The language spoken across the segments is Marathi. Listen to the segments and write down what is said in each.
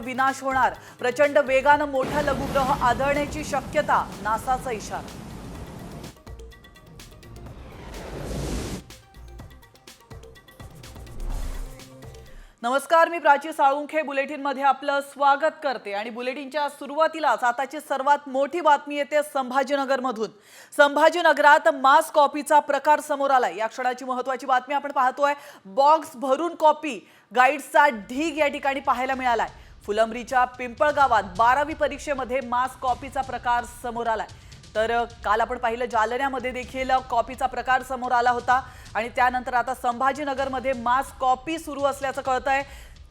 विनाश होणार, प्रचंड वेगानं मोठा लघुग्रह आढळण्याची शक्यता, नासाचा इशारा। नमस्कार, मी प्राची साळुंखे बुलेटिनमध्ये आपलं स्वागत करते आणि बुलेटिनच्या सुरुवातीलाच आताची सर्वात मोठी बातमी येते संभाजीनगरमधून। संभाजीनगरात मास कॉपीचा प्रकार समोर आलाय। या क्षणाची महत्त्वाची बातमी आपण पाहतोय। बॉक्स भरून कॉपी गाईड्सचा ढीग या ठिकाणी पाहायला मिळालाय। फुलंब्रीच्या पिंपळगावात 12वी परीक्षेमध्ये मास कॉपीचा प्रकार समोर आलाय। तर काल आपण पाहिलं जालन्यामध्ये देखील कॉपीचा प्रकार समोर आला होता आणि त्यानंतर आता संभाजीनगरमध्ये मास कॉपी सुरू असल्याचं कळतंय।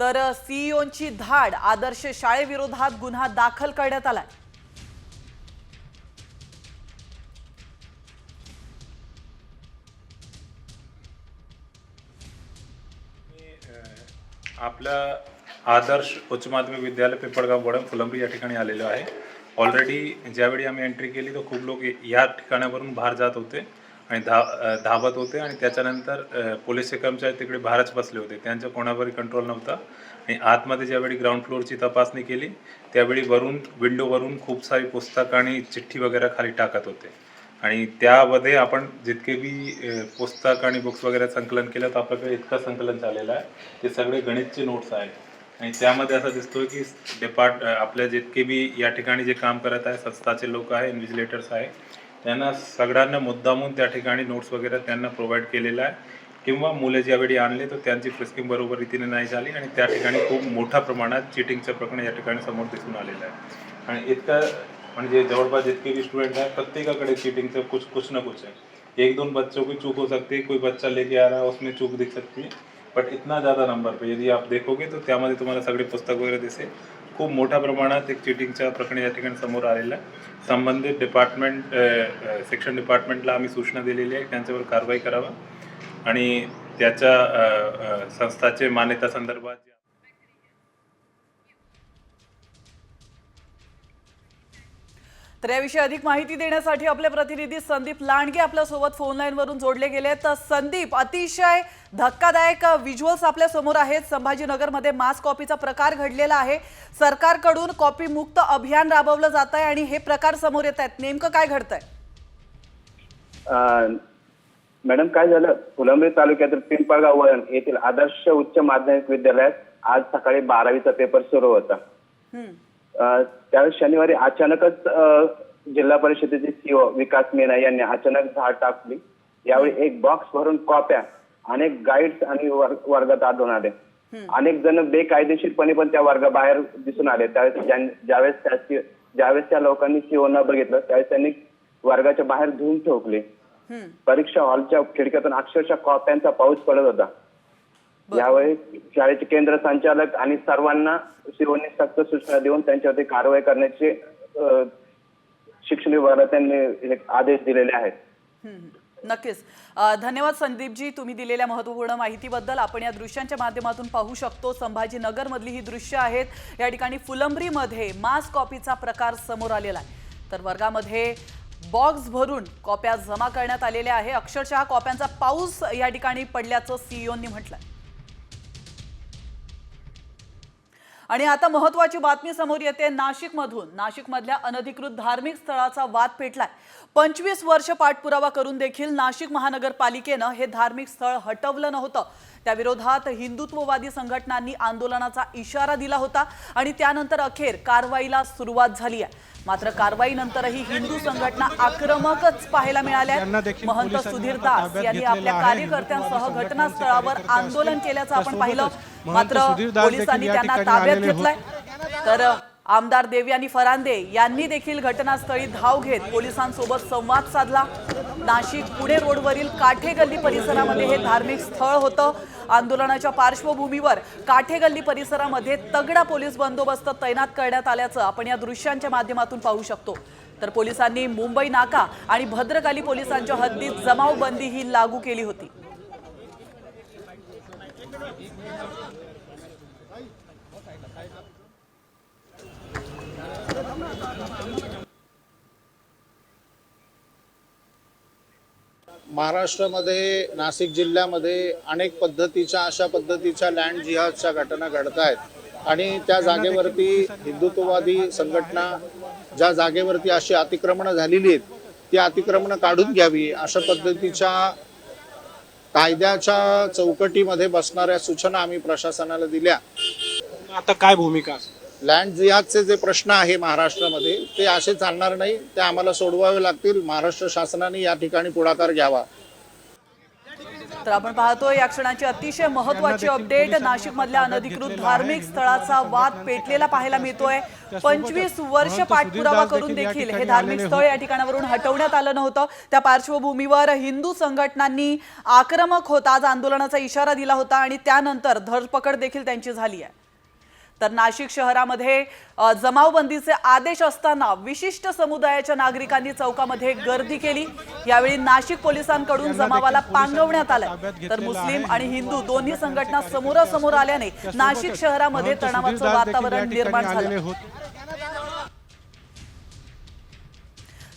तर सीईओंची धाड, आदर्श शाळेविरोधात गुन्हा दाखल करण्यात आलाय। आपल्या आदर्श उच्च माध्यमिक विद्यालय पिंपळगाव गोडम फुलंब्री या ठिकाणी आलेलो आहे। ऑलरेडी ज्यावेळी आम्ही एंट्री केली तो खूप लोक या ठिकाणावरून बाहेर जात होते आणि धावत होते आणि त्याच्यानंतर पोलीसचे कर्मचारी तिकडे बाहेरच बसले होते, त्यांचा कोणावरही कंट्रोल नव्हता। आणि आतमध्ये ज्यावेळी ग्राउंड फ्लोअरची तपासणी केली त्यावेळी विंडोवरून खूप सारी पुस्तकं आणि चिठ्ठी वगैरे खाली टाकत होते आणि त्यामध्ये आपण जितके बी पुस्तक आणि बुक्स वगैरे संकलन केलं तर आपल्याकडे इतकं संकलन झालेलं आहे, ते सगळे गणितचे नोट्स आहेत। आणि त्यामध्ये असं दिसतोय की आपल्या जितके बी या ठिकाणी जे काम करत आहे, संस्थाचे लोक आहे, इन्व्हिजिलेटर्स आहे, त्यांना सगळ्यांना मुद्दामून त्या ठिकाणी नोट्स वगैरे त्यांना प्रोव्हाइड केलेला आहे किंवा मुले ज्यावेळी आणले तर त्यांची फ्रिस्किंग बरोबर रीतीने नाही झाली आणि त्या ठिकाणी खूप मोठ्या प्रमाणात चिटिंगचं प्रकरण या ठिकाणी समोर दिसून आलेलं आहे। आणि इतकं म्हणजे जवळपास जितके भी स्टूडेंट हैं प्रत्येकाकडे चीटिंग से कुछ ना कुछ है। एक दो बच्चों की चूक हो सकती है, कोई बच्चा लेके आ रहा है उसमें चूक दिख सकती है, बट इतना ज़्यादा नंबर पे यदि आप देखोगे तो त्यामध्ये तुम्हाला सगळे पुस्तक वगैरे दिसेल। खूप मोठ्या प्रमाणात एक चीटिंगच्या प्रकरण या ठिकाणी समोर आलेलं आहे। संबंधित डिपार्टमेंट सेक्शन डिपार्टमेंटला आम्ही सूचना दिलेली आहे, त्यांच्यावर कारवाई करावा आणि त्याच्या संस्थाचे मान्यता संदर्भात तर याविषयी अधिक माहिती देण्यासाठी आपले प्रतिनिधी संदीप लांडगे आपल्या सोबत फोन लाईन वरून जोडले गेले। तर संदीप, अतिशय धक्कादायक विज्युअल्स आपल्या समोर आहेत। संभाजीनगरमध्ये मास कॉपीचा प्रकार घडलेला आहे। सरकारकडून कॉपी मुक्त अभियान राबवलं जात आहे आणि हे प्रकार समोर येत आहेत, नेमकं काय घडतंय? मॅडम, काय झालं, फुलंब्री तालुक्यातील पिंपळगाव वळण येथील आदर्श उच्च माध्यमिक विद्यालयात आज सकाळी 12वीचा पेपर सुरू होता। त्यावेळेस शनिवारी अचानकच जिल्हा परिषदेचे सीओ विकास मीना यांनी अचानक धाड टाकली। यावेळी एक बॉक्स भरून कॉप्या अनेक गाईड्स आणि वर्गात आढळून आले। अनेक जण बेकायदेशीरपणे पण त्या वर्गाबाहेर दिसून आले। ज्यावेळेस त्या लोकांनी सीओ न बघितलं त्यावेळेस त्यांनी वर्गाच्या बाहेर धुवून ठोकले। परीक्षा हॉलच्या खिडक्यातून अक्षरशः कॉप्यांचा पाऊस पडत होता। यावेळी शाळेचे केंद्र संचालक आणि सर्वांना सीओनी सक्त सूचना देऊन त्यांच्यावरती कारवाई करण्याचे शिक्षण विभागाला त्यांनी आदेश दिलेले आहेत। नक्कीच, धन्यवाद संदीपजी, तुम्ही दिलेल्या महत्त्वपूर्ण माहितीबद्दल। आपण या दृश्यांच्या माध्यमातून पाहू शकतो, संभाजीनगर मधली ही दृश्य आहेत। या ठिकाणी फुलंब्रीमध्ये मास कॉपीचा प्रकार समोर आलेला आहे। तर वर्गामध्ये बॉक्स भरून कॉप्या जमा करण्यात आलेल्या आहे। अक्षरशः कॉप्यांचा पाऊस या ठिकाणी पडल्याचं सीईओंनी म्हटलंय। आणि आता महत्त्वाची बातमी समोर येते नाशिकमधून। नाशिकमधल्या अनधिकृत धार्मिक स्थळाचा वाद पेटलाय। 25 वर्ष पाठपुरावा करून देखील नाशिक महानगरपालिकेनं हे धार्मिक स्थळ हटवलं नव्हतं। त्याविरोधात हिंदुत्ववादी संघटनांनी आंदोलनाचा इशारा दिला होता आणि त्यानंतर अखेर कारवाईला सुरुवात झाली आहे। मात्र कारवाईनंतरही हिंदू संघटना आक्रमकच पाहायला मिळाल्या। महंत सुधीर दास यांनी आपल्या कार्यकर्त्यांसह घटनास्थळावर आंदोलन केल्याचं आपण पाहिलं, मात्र पोलिसांनी त्यांना ताब्यात घेतलंय। तर आमदार देवयानी फरांदे यांनी देखील घटनास्थळी धाव घेत पोलिसांसोबत संवाद साधला। नाशिक पुणे रोडवरील काठे गल्ली परिसरामध्ये हे धार्मिक स्थळ होतं। आंदोलनाच्या पार्श्वभूमीवर काठे गल्ली परिसरामध्ये तगडा पोलीस बंदोबस्त तैनात करण्यात आल्याचं आपण या दृश्यांच्या माध्यमातून पाहू शकतो। तर पोलिसांनी मुंबई नाका आणि भद्रकाली पोलिसांच्या हद्दीत जमावबंदी ही लागू केली होती। महाराष्ट्रामध्ये नाशिक जिल्ह्यामध्ये अनेक पद्धतीच्या अशा पद्धतीच्या लँड जिहादच्या घटना घडत आहेत आणि त्या जागेवरती हिंदुत्ववादी संघटना ज्या जागेवरती अशी अतिक्रमणं झालेली आहेत ती अतिक्रमणं काढून घ्यावी, अशा पद्धतीच्या कायद्याच्या चौकटीमध्ये बसणाऱ्या सूचना आम्ही प्रशासनाला दिल्या. आता काय भूमिका असेल? लँड जिहादचे जे प्रश्न आहे महाराष्ट्रामध्ये ते असे चालणार नाही, ते आम्हाला सोडवावे लागतील. महाराष्ट्र शासनाने या ठिकाणी पुढाकार घ्यावा. तर आपण पाहतोय या क्षणाची अतिशय महत्त्वाची अपडेट. नाशिकमधल्या अनधिकृत धार्मिक स्थळाचा वाद पेटलेला पाहायला मिळतोय. 25 वर्ष पाठपुरावा करून देखील हे धार्मिक स्थळ या ठिकाणावरून हटवण्यात आलं नव्हतं. त्या पार्श्वभूमीवर हिंदू संघटनांनी आक्रमक होत आज आंदोलनाचा इशारा दिला होता आणि त्यानंतर धरपकड देखील त्यांची झाली आहे. तर नाशिक शहरामध्ये जमावबंदीचे आदेश असताना विशिष्ट समुदायाच्या नागरिकांनी चौकामध्ये गर्दी केली. यावेळी नाशिक पोलिसांकडून जमावाला पांगवण्यात आलं. तर मुस्लिम आणि हिंदू दोन्ही संघटना समोरासमोर आल्याने नाशिक शहरामध्ये तणावाचं वातावरण निर्माण झालं.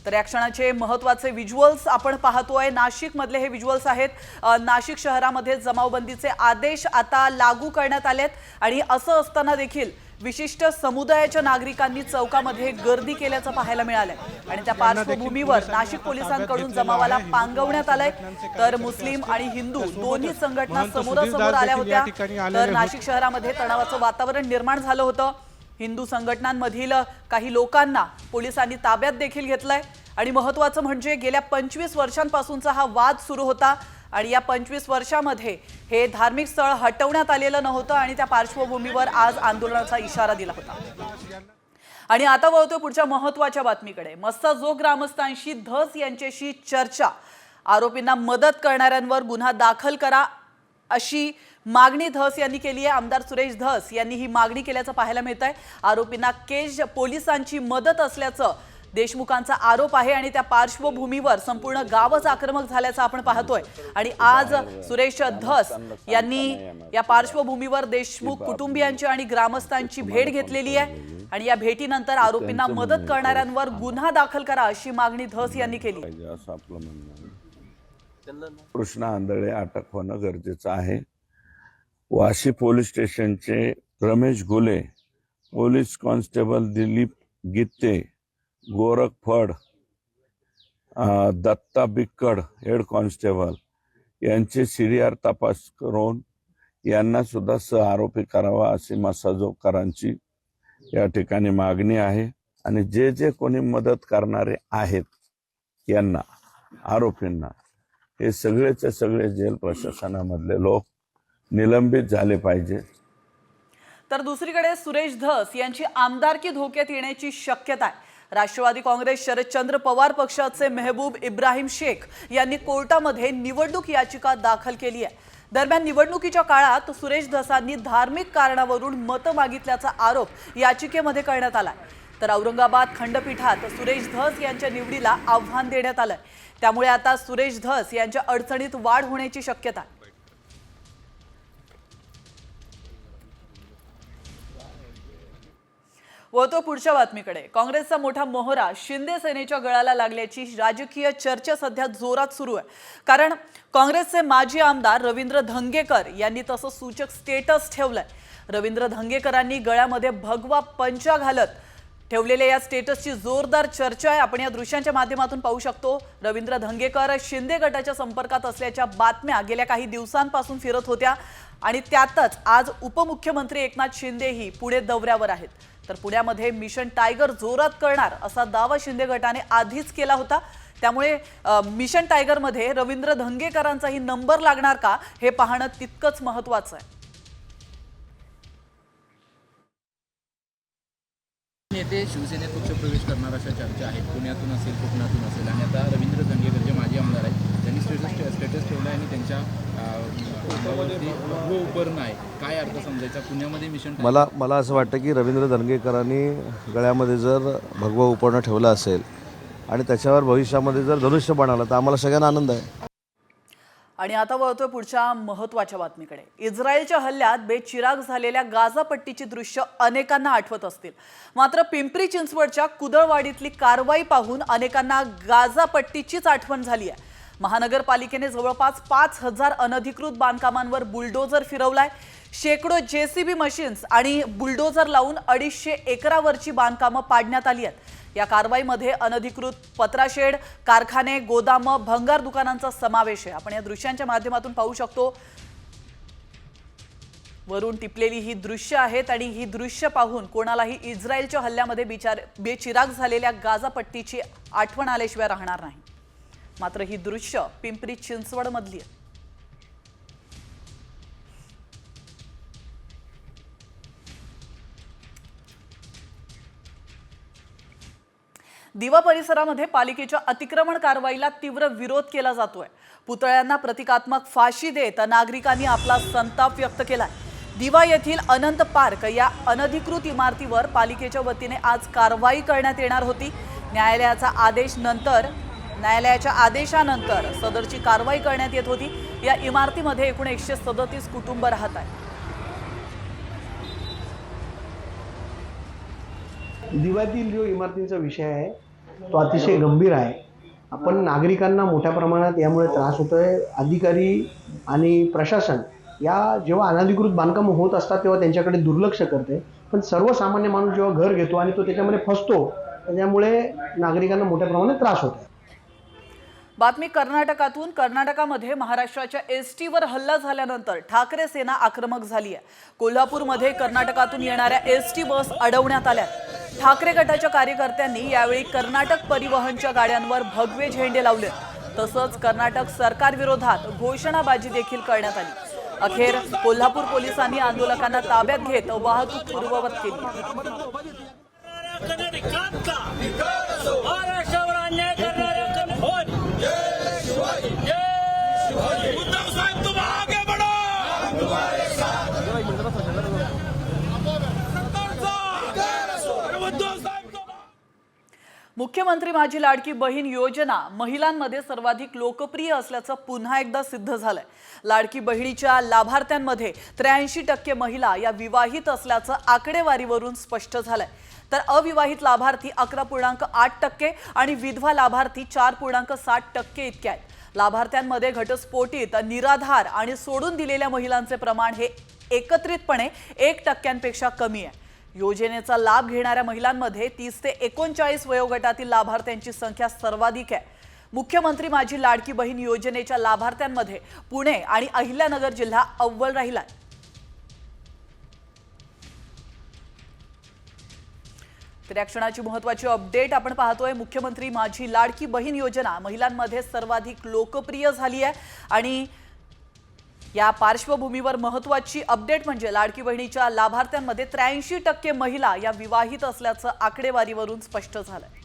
तर या क्षणाचे महत्त्वाचे व्हिज्युअल्स आपण पाहतोय. नाशिक मधले हे व्हिज्युअल्स आहेत. नाशिक शहरामध्ये जमावबंदीचे आदेश आता लागू करण्यात आलेत आणि असं असताना देखील विशिष्ट समुदायाच्या नागरिकांनी चौकामध्ये गर्दी केल्याचं पाहायला मिळालंय आणि त्या पार्श्वभूमीवर नाशिक पोलिसांकडून जमावाला पांगवण्यात आलंय. तर मुस्लिम आणि हिंदू दोन्ही संघटना समोरासमोर आल्या होत्या. तर नाशिक शहरामध्ये तणावाचं वातावरण निर्माण झालं होतं. हिंदू संघटनांमधील काही लोकांना पोलिसांनी ताब्यात देखील घेतलंय आणि महत्त्वाचं म्हणजे गेल्या 25 वर्षांपासूनचा हा वाद सुरू होता आणि या 25 वर्षांमध्ये हे धार्मिक स्थळ हटवण्यात आलेलं नव्हतं आणि त्या पार्श्वभूमीवर आज आंदोलनाचा इशारा दिला होता. आणि आता वळतोय पुढच्या महत्त्वाच्या बातमीकडे. मस्साजोग ग्रामस्थांशी धस यांच्याशी चर्चा. आरोपींना मदत करणाऱ्यांवर गुन्हा दाखल करा अशी मागणी धस यांनी केली आहे. आमदार सुरेश धस यांनी ही मागणी केल्याचं पाहायला मिळत आहे. आरोपींना केज पोलिसांची मदत असल्याचं देशमुखांचा आरोप आहे आणि त्या पार्श्वभूमीवर संपूर्ण गावच आक्रमक झाल्याचं आपण पाहतोय. आणि आज सुरेश धस यांनी या पार्श्वभूमीवर देशमुख कुटुंबियांची आणि ग्रामस्थांची भेट घेतलेली आहे आणि या भेटीनंतर आरोपींना मदत करणाऱ्यांवर गुन्हा दाखल करा अशी मागणी धस यांनी केली. कृष्णा आंधळे अटक होणं गरजेचं आहे. वाशी पोलीस स्टेशनचे रमेश घुले, पोलीस कॉन्स्टेबल दिलीप गीते, गोरख फड, दत्ता बिक्कड हेड कॉन्स्टेबल यांचे सीडीआर तपास करून यांना सुद्धा सहआरोपी करावा अशी मस्साजोगकरांची या ठिकाणी मागणी आहे. आणि जे जे कोणी मदत करणारे आहेत यांना, आरोपींना, हे सगळेचे सगळे जेल प्रशासनामधले लोक निलंबित झाले पाहिजे. तर दुसरीकडे सुरेश धस यांची आमदारकी धोक्यात येण्याची शक्यता आहे. राष्ट्रवादी काँग्रेस शरदचंद्र पवार पक्षाचे मेहबूब इब्राहिम शेख यांनी कोर्टामध्ये निवडणूक याचिका दाखल केली आहे. दरम्यान निवडणुकीच्या काळात सुरेश धसांनी धार्मिक कारणावरून मतं मागितल्याचा आरोप याचिकेमध्ये करण्यात आला. तर औरंगाबाद खंडपीठात सुरेश धस यांच्या निवडीला आव्हान देण्यात आलंय. त्यामुळे आता सुरेश धस यांच्या अडचणीत वाढ होण्याची शक्यता आहे. वळतो पुढच्या बातमीकडे. काँग्रेसचा मोठा मोहरा शिंदे सेनेच्या गळाला लागल्याची राजकीय चर्चा सध्या जोरात सुरू आहे. कारण काँग्रेसचे माजी आमदार रवींद्र धंगेकर यांनी तसं सूचक स्टेटस ठेवलंय. रवींद्र धंगेकरांनी गळ्यामध्ये भगवा पंचा घालत ठेवलेल्या या स्टेटसची जोरदार चर्चा आहे. आपण या दृश्यांच्या माध्यमातून पाहू शकतो. रवींद्र धंगेकर शिंदे गटाच्या संपर्कात असल्याच्या बातम्या गेल्या काही दिवसांपासून फिरत होत्या आणि त्यातच आज उपमुख्यमंत्री एकनाथ शिंदेही पुणे दौऱ्यावर आहेत. तर पुण्यामध्ये मिशन टायगर जोरात करणार असा दावा शिंदे गटाने आधीच केला होता. त्यामुळे मिशन टायगरमध्ये रवींद्र धंगेकरांचाही नंबर लागणार का हे पाहणं तितकंच महत्त्वाचं आहे. नेते शिवसेनेत पक्षप्रवेश करणार अशा चर्चा आहेत. पुण्यातून असेल, कोकणातून असेल. आणि आता रवींद्र धंगेकर जे माजी आमदार आहेत त्यांनी स्टेटस ठेवला आणि त्यांच्या उपर्ण आहे. काय अर्थ समजायचा पुण्यामध्ये मिशन? मला असं वाटतं की रवींद्र धंगेकरांनी गळ्यामध्ये जर भगवं उपर्ण ठेवलं असेल आणि त्याच्यावर भविष्यामध्ये जर धनुष्य बनावलं तर आम्हाला सगळ्यांना आनंद आहे. आणि आता वळतोय पुढच्या महत्त्वाच्या बातमीकडे. इस्रायलच्या हल्ल्यात बेचिराग झालेल्या गाझा पट्टीची दृश्य अनेकांना आठवत असतील. मात्र पिंपरी चिंचवडच्या कुदळवाडीतली कारवाई पाहून अनेकांना गाझा पट्टीचीच आठवण झाली आहे. महानगरपालिकेने जवळपास 5,000 अनधिकृत बांधकामांवर बुलडोजर फिरवलाय. शेकडो JCB मशीन्स आणि बुलडोजर लावून 250 एकरावरची बांधकामं पाडण्यात आली आहेत. या कारवाईमध्ये अनधिकृत पत्राशेड, कारखाने, गोदामं, भंगार दुकानांचा समावेश आहे. आपण या दृश्यांच्या माध्यमातून पाहू शकतो. वरून टिपलेली ही दृश्य आहेत आणि ही दृश्य पाहून कोणालाही इस्रायलच्या हल्ल्यामध्ये बेचिराग झालेल्या गाझा पट्टीची आठवण आल्याशिवाय राहणार नाही. मात्र ही दृश्य पिंपरी चिंचवड मधली आहे. दिवा परिसरामध्ये पालिकेच्या अतिक्रमण कारवाईला तीव्र विरोध केला जातोय. पुतळ्यांना प्रतिकात्मक फाशी देत नागरिकांनी आपला संताप व्यक्त केलाय. दिवा येथील अनंत पार्क या अनधिकृत इमारतीवर पालिकेच्या वतीने आज कारवाई करण्यात येणार होती. न्यायालयाच्या आदेशानंतर सदरची कारवाई करण्यात येत होती. या इमारतीमध्ये एकूण 137 कुटुंब राहत आहेत. दिव्यातील जो इमारतींचा विषय आहे तो अतिशय गंभीर आहे. आपण नागरिकांना मोठ्या प्रमाणात यामुळे त्रास होतोय. अधिकारी आणि प्रशासन या जेव्हा अनधिकृत बांधकाम होत असतात तेव्हा त्यांच्याकडे दुर्लक्ष करते, पण सर्वसामान्य माणूस जेव्हा घर घेतो आणि तो त्याच्यामध्ये फसतो त्यामुळे नागरिकांना मोठ्या प्रमाणात त्रास होतो. बातमी कर्नाटकातून. कर्नाटकामध्ये महाराष्ट्राच्या एसटीवर हल्ला झाल्यानंतर ठाकरे सेना आक्रमक झाली आहे. कोल्हापूरमध्ये कर्नाटकातून येणाऱ्या एसटी बस अडवण्यात आल्या. ठाकरे गटाच्या कार्यकर्त्यांनी यावेळी कर्नाटक परिवहनच्या गाड्यांवर भगवे झेंडे लावले. तसंच कर्नाटक सरकार विरोधात घोषणाबाजी देखील करण्यात आली. अखेर कोल्हापूर पोलिसांनी आंदोलकांना ताब्यात घेत वाहतूक पूर्ववत केली. मुख्यमंत्री माझी लाडकी बहीण योजना महिलांमध्ये सर्वाधिक लोकप्रिय असल्याचं पुन्हा एकदा सिद्ध झालंय. लाडकी बहिणीच्या लाभार्थ्यांमध्ये 83% महिला या विवाहित असल्याचं आकडेवारीवरून स्पष्ट झालंय. तर अविवाहित लाभार्थी 11.8% आणि विधवा लाभार्थी 4.7% इतके आहेत. लाभार्थ्यांमध्ये घटस्फोटित, निराधार आणि सोडून दिलेल्या महिलांचे प्रमाण हे एकत्रितपणे 1% कमी आहे. योजनेचा लाभ घेणाऱ्या महिलांमध्ये 30 ते 39 वयोगटातील लाभार्थ्यांची संख्या सर्वाधिक आहे. मुख्यमंत्री माझी लाडकी बहीण योजनेच्या लाभार्थ्यांमध्ये पुणे आणि अहिल्यानगर जिल्हा अव्वल राहिलाय. तर या क्षणाची महत्त्वाची अपडेट आपण पाहतोय. मुख्यमंत्री माझी लाडकी बहीण योजना महिलांमध्ये सर्वाधिक लोकप्रिय झाली आहे आणि या पार्श्वभूमीवर महत्त्वाची अपडेट म्हणजे लाडकी बहिणीच्या लाभार्थ्यांमध्ये 83% महिला या विवाहित असल्याचं आकडेवारीवरून स्पष्ट झालंय.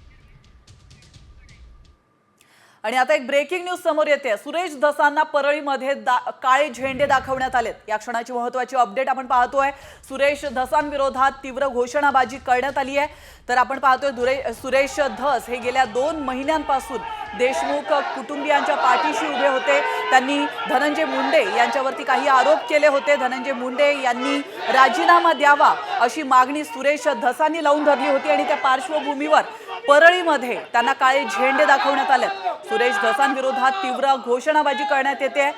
आणि आता एक ब्रेकिंग न्यूज समोर येते. सुरेश धसांना परळीमध्ये काळे झेंडे दाखवण्यात आलेत. या क्षणाची महत्त्वाची अपडेट आपण पाहतोय. सुरेश धसांविरोधात तीव्र घोषणाबाजी करण्यात आली आहे. तर आपण पाहतोय सुरेश धस हे गेल्या 2 महिन्यांपासून देशमुख कुटुंबियांच्या पाठीशी उभे होते. त्यांनी धनंजय मुंडे यांच्यावरती काही आरोप केले होते. धनंजय मुंडे यांनी राजीनामा द्यावा अशी मागणी सुरेश धसांनी लावून धरली होती आणि त्या पार्श्वभूमीवर परळीमध्ये त्यांना काळे झेंडे दाखवण्यात आले. सुरेश धसांविरोधात तीव्र घोषणाबाजी करण्यात येते.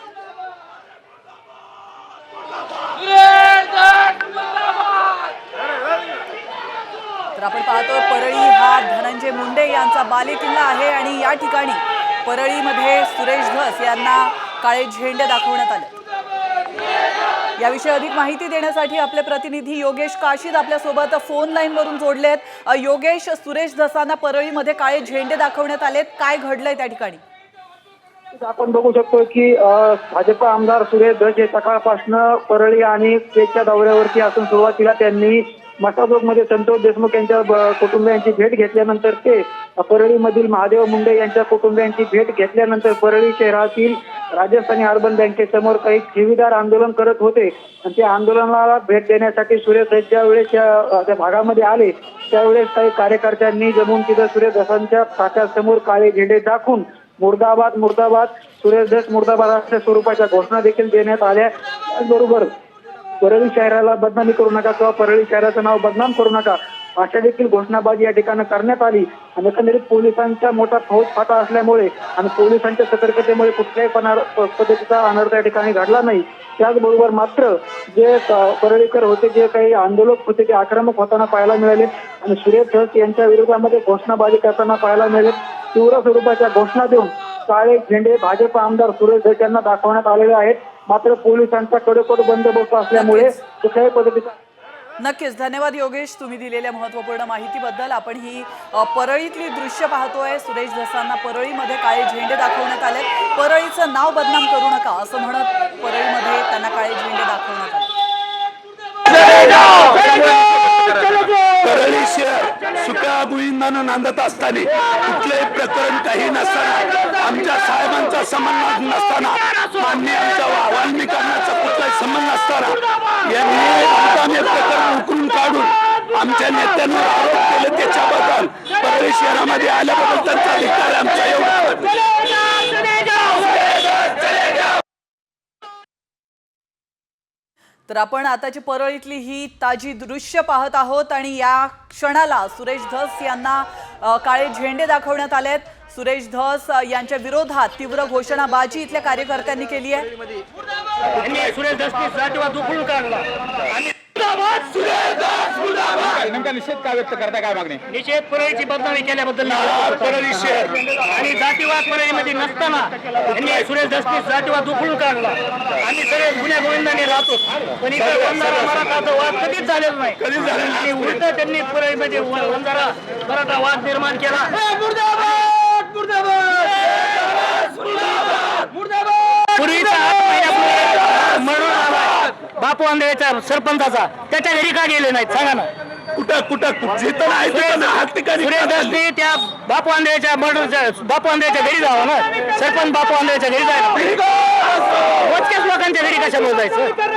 तर आपण पाहतोय परळी हा धनंजय मुंडे यांचा बालेकिल्ला आहे आणि या ठिकाणी परळीमध्ये सुरेश धस यांना काळे झेंडे दाखवण्यात आले. याविषयी अधिक माहिती देण्यासाठी आपले प्रतिनिधी योगेश काशीद आपल्या सोबत फोन लाईन वरून जोडलेत. योगेश, सुरेश धसांना परळीमध्ये काळे झेंडे दाखवण्यात आलेत, काय घडलंय त्या ठिकाणी? आपण बघू शकतो की भाजप आमदार सुरेश धस हे सकाळपासून परळी आणि पेठच्या दौऱ्यावरती असून सुरुवातीला त्यांनी मसाजोगमध्ये संतोष देशमुख यांच्या कुटुंबियांची भेट घेतल्यानंतर ते परळीमधील महादेव मुंडे यांच्या कुटुंबियांची भेट घेतल्यानंतर परळी शहरातील राजस्थानी अर्बन बँकेसमोर काही ठेवीदार आंदोलन करत होते आणि त्या आंदोलनाला भेट देण्यासाठी सुरेश धस ज्या वेळेस त्या भागामध्ये आले त्यावेळेस काही कार्यकर्त्यांनी जमून तिथं सुरेश धसांच्या खात्यासमोर काळे झेंडे दाखवून मुर्दाबाद मुर्दाबाद सुरेश धस मुर्दाबाद अशा स्वरूपाच्या घोषणा देखील देण्यात आल्या. त्याचबरोबर परळी शहराला बदनामी करू नका किंवा परळी शहराचं नाव बदनाम करू नका अशा देखील घोषणाबाजी या ठिकाणी करण्यात आली आणि एकंदरीत पोलिसांचा मोठा फौजफाटा असल्यामुळे आणि पोलिसांच्या सतर्कतेमुळे कुठल्याही पद्धतीचा अनर्थ या ठिकाणी घडला नाही. त्याचबरोबर मात्र जे परळीकर होते, जे काही आंदोलक होते ते आक्रमक होताना पाहायला मिळाले आणि सुरेश धस यांच्या विरोधामध्ये घोषणाबाजी करताना पाहायला मिळाले. तीव्र स्वरूपाच्या घोषणा देऊन काळे झेंडे भाजप आमदार सुरेश धस यांना दाखवण्यात आलेले आहेत. मात्र पोलिसांचा कडेकोट बंदोबस्त असल्यामुळे कुठल्याही पद्धतीचा नक्कीच. धन्यवाद योगेश, तुम्ही दिलेल्या महत्त्वपूर्ण माहितीबद्दल. आपण ही परळीतली दृश्य पाहतोय. सुरेश धसांना परळीमध्ये काळे झेंडे दाखवण्यात आले. परळीचं नाव बदनाम करू नका असं म्हणत परळीमध्ये त्यांना काळे झेंडे दाखवण्यात आले. परळी शहर सुखाबुईंदानं नांदत असताना कुठलंही प्रकरण काही नसताना आमच्या साहेबांचा संबंध नसताना मान्य आमच्या वाल्मिकांचा कुठलाही संबंध नसताना यांनी आमचे प्रकरण उकरून काढून आमच्या नेत्यांवर आरोप केले. त्याच्याबद्दल परळी शहरामध्ये आल्याबद्दल त्यांचा अधिकार आमचा एवढा. तर आपण आताची परळीतली ही ताजी दृश्य पाहत आहोत आणि या क्षणाला सुरेश धस यांना काळे झेंडे दाखवण्यात आलेत. सुरेश धस यांच्या विरोधात तीव्र घोषणाबाजी इथल्या कार्यकर्त्यांनी केली आहे. सुरेश धसनी जातीवाद उखळून काढला. नेमका निषेध काय व्यक्त करता, काय मागणी? निषेध परळीची बदनामी केल्याबद्दल आणि जातीवाद परळीमध्ये नसताना यांनी सुरेश धसनी जातीवाद उखळून काढला. आम्ही सगळे गुन्ह्या गोविंदाने राहतो, पण इकडे वंजारा मराठाचा वाद कधीच झालेला नाही आणि उलट त्यांनी परळीमध्ये वंजारा मराठा वाद निर्माण केला. पूर्वीचा मरण आला बापू आंधळेच्या सरपंचाचा, त्याच्या घरी का गेले नाहीत सांगा ना. कुठं जिथं नाही सुरेश धसनी त्या बापू आंधळेच्या बापू आंधळेच्या घरी जावं ना. सरपंच बापू आंधळेच्या घरी जायला मोजक्याच लोकांच्या घरी कशाला जायचं.